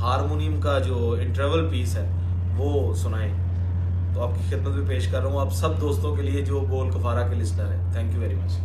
Harmonium का जो interval piece है वो सुनाएं, तो आपकी खिदमत में पेश कर रहा हूँ आप सब दोस्तों के लिए जो गोल कफारा के लिस्टर हैं। Thank you very much.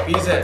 पीस है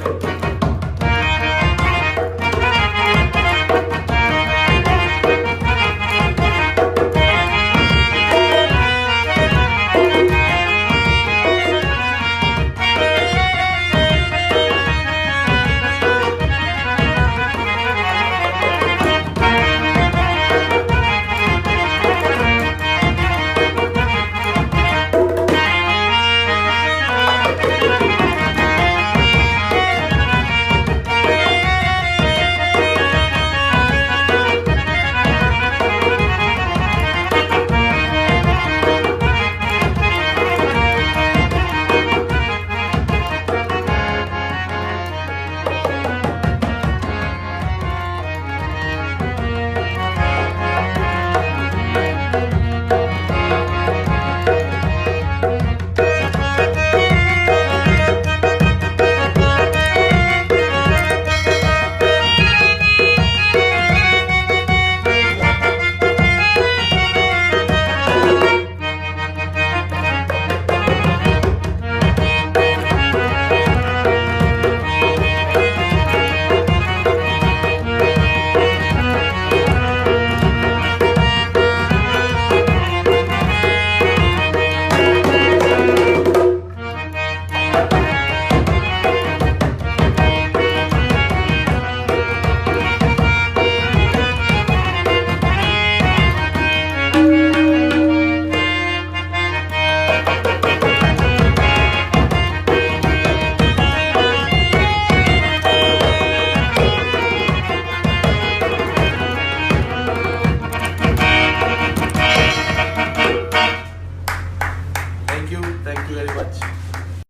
थैंक यू वेरी मच।